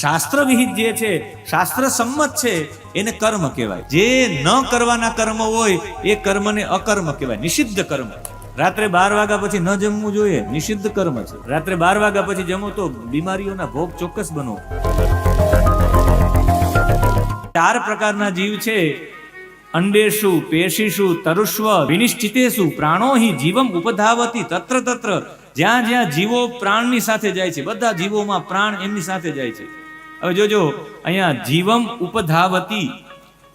શાસ્ત્ર વિહિત જે છે, શાસ્ત્ર સંમત છે, એને કર્મ કહેવાય. જે ન કરવાના કર્મ હોય એ કર્મને અકર્મ કહેવાય, નિષિદ્ધ કર્મ. રાત્રે 12 વાગ્યા પછી ન જમવું જોઈએ, નિષિદ્ધ કર્મ છે. રાત્રે 12 વાગ્યા પછી જમો તો બીમારીઓના ભોગ ચોક્કસ બનો. 4 પ્રકારના જીવ છે: અંડેશુ, પેશીશુ, તરુષ્વ, વિનિશ્ચિતેશુ પ્રાણો હિ જીવમ ઉપધાવતી તત્ર તત્ર. જ્યાં જ્યાં જીવો પ્રાણની સાથે જાય છે, બધા જીવોમાં પ્રાણ એમની સાથે જાય છે. હવે જોજો, અહીંયા જીવમ ઉપધાવતી,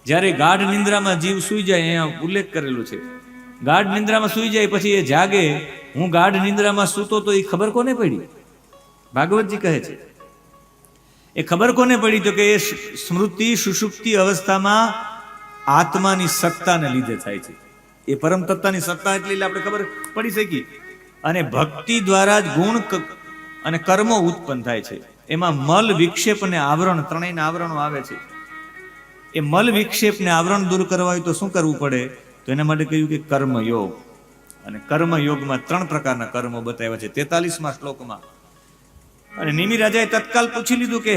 જ્યારે ગાઢ નિંદ્રામાં જીવ સૂઈ જાય, અહીંયા ઉલ્લેખ કરેલો છે. ગાઢ નિંદ્રામાં સૂઈ જાય પછી એ જાગે, હું ગાઢ નિંદ્રામાં સૂતો તો એ ખબર કોને પડી? ભાગવતજી કહે છે એ ખબર કોને પડી? તો કે એ સ્મૃતિ સુષુપ્તિ અવસ્થામાં આત્માની સત્તાને લીધે થાય છે. એ પરમ તત્તાની સત્તા એટલે આપણે ખબર પડી શકી. અને ભક્તિ દ્વારા જ ગુણ અને કર્મો ઉત્પન્ન થાય છે. એમાં મલ, વિક્ષેપ અને આવરણ, ત્રણેયના આવરણો આવે છે. એ મલ, વિક્ષેપ ને આવરણ દૂર કરવા હોય તો શું કરવું પડે? તો એના માટે કહ્યું કે કર્મયોગ. અને કર્મયોગમાં 3 પ્રકારના કર્મો બતાવ્યા છે 43મા શ્લોકમાં. અને નિમિ રાજાએ તત્કાલ પૂછી લીધું કે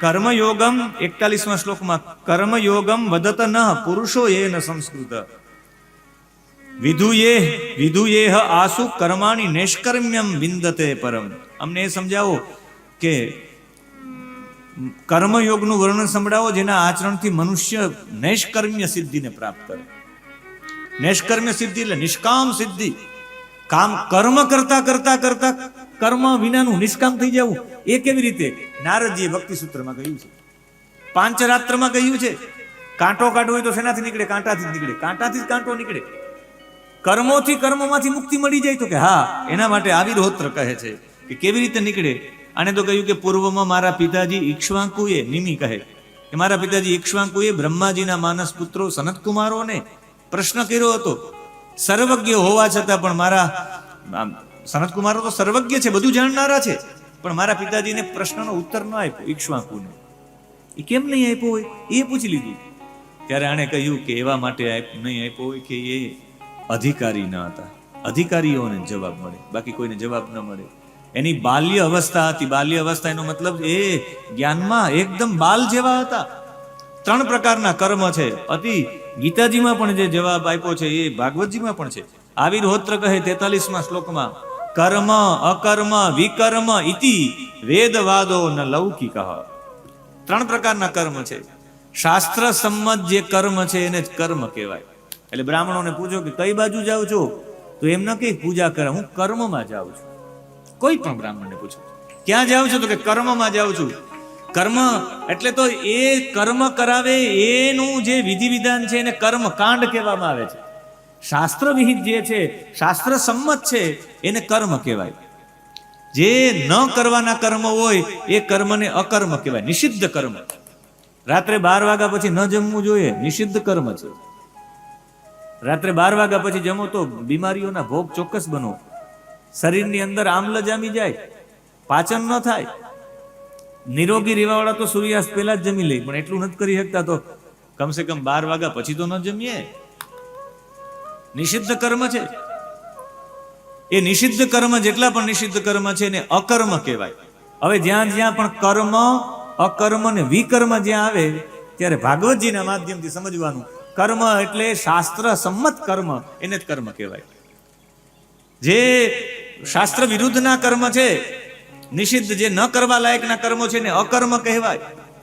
કર્મયોગમ, 41મા શ્લોકમાં, કર્મયોગમ વદત ન પુરુષો એ ન સંસ્કૃત વિધુયેહ આસુ કર્માણી નૈષ્કર્મ્યમ વિંદતે પરમ. અમને એ સમજાવો કે કર્મયોગનું વર્ણન સંભળાવો જેના આચરણથી મનુષ્ય નૈષ્કર્મ્ય સિદ્ધિને પ્રાપ્ત કરે. નૈષ્કર્મ્ય સિદ્ધિ એટલે નિષ્કામ સિદ્ધિ. કર્મ કરતા કરતા કરતા કર્મ વિનાનું નિષ્કામ થઈ જવું. એ કેવી રીતે? નારદજીએ ભક્તિ સૂત્રમાં કહ્યું છે, પાંચરાત્રમાં કહ્યું છે. કાંટો કાઢવો હોય તો શેનાથી નીકળે? કાંટાથી જ નીકળે. કાંટાથી જ કાંટો નીકળે. કર્મોથી કર્મમાંથી મુક્તિ મળી જાય તો કે હા, એના માટે આવિર્હોત્ર કહે છે કે કેવી રીતે નીકળે. આને તો કહ્યું કે પૂર્વમાં મારા પિતાજી ઈક્ષ્વાકુએ, નિમિ કહે કે મારા પિતાજી ઈક્ષ્વાકુએ બ્રહ્માજીના માનસ પુત્રો સનતકુમારોને પ્રશ્ન કર્યો હતો. સર્વજ્ઞ હોવા છતાં પણ મારા સનતકુમારો તો સર્વજ્ઞ છે, બધું જાણનારા છે, પણ મારા પિતાજીને પ્રશ્નનો ઉત્તર ન આપ્યો ઈક્ષ્વાકુને. એ કેમ નહીં આપ્યો હોય એ પૂછી લીધું. ત્યારે આણે કહ્યું કે એવા માટે નહીં આપ્યો હોય કે એ અધિકારી ન હતા. અધિકારીઓને જવાબ મળે, બાકી કોઈને જવાબ ન મળે. એની બાલ્ય અવસ્થા હતી. બાલ્ય અવસ્થા એનો મતલબ એ જ્ઞાનમાં એકદમ બાલ જેવા હતા. 3 પ્રકારના કર્મ છે. અતિ ગીતાજીમાં પણ જે જવાબ આપ્યો છે એ ભાગવતજીમાં પણ છે. આવિર્હોત્ર કહે 43મા શ્લોકમાં, કર્મ અકર્મ વિકર્મ ઇતિ વેદવાદો ન લૌકિક. 3 પ્રકારના કર્મ છે. શાસ્ત્ર સંમત જે કર્મ છે એને જ કર્મ કહેવાય. એટલે બ્રાહ્મણોને પૂછો કે કઈ બાજુ જાઉં છો, તો એમ ન કે પૂજા કરે, હું કર્મમાં જાઉં છું. કોઈ પણ બ્રાહ્મણને પૂછો ક્યાં જાઉં છું, તો કે કર્મમાં જાઉં છું. કર્મ એટલે તો એ કર્મ કરાવે એનું જે વિધિ વિધાન છે એને કર્મ કાંડ કહેવામાં આવે છે. શાસ્ત્ર વિહિત જે છે, શાસ્ત્ર સંમત છે, એને કર્મ કહેવાય. જે ન કરવાના કર્મ હોય એ કર્મને અકર્મ કહેવાય, નિષિદ્ધ કર્મ. રાત્રે 12 વાગ્યા પછી ન જમવું જોઈએ, નિષિદ્ધ કર્મ છે. રાત્રે 12 વાગ્યા પછી જમો તો બીમારીઓના ભોગ ચોક્કસ બનો. શરીરની અંદર આમ્લ જામી જાય, પાચન ન થાય. નિરોગી રહેવાવાળા તો સૂર્યાસ્ત પહેલા જ જમી લે, પણ એટલું નથી કરી શકતા તો કમસે કમ 12 વાગ્યા પછી તો ન જમીએ. નિષિદ્ધ કર્મ છે. એ નિષિદ્ધ કર્મ જેટલા પણ નિષિદ્ધ કર્મ છે એને અકર્મ કહેવાય. હવે જ્યાં જ્યાં પણ કર્મ, અકર્મ ને વિકર્મ જ્યાં આવે ત્યારે ભાગવતજીના માધ્યમથી સમજવાનું. કર્મ એટલે શાસ્ત્ર સંમત કર્મ, એને જ કર્મ કહેવાય. જે શાસ્ત્ર વિરુદ્ધના કર્મ છે, નિષિદ્ધ જે ન કરવા લાયકના કર્મો છે ને અકર્મ કહેવાય.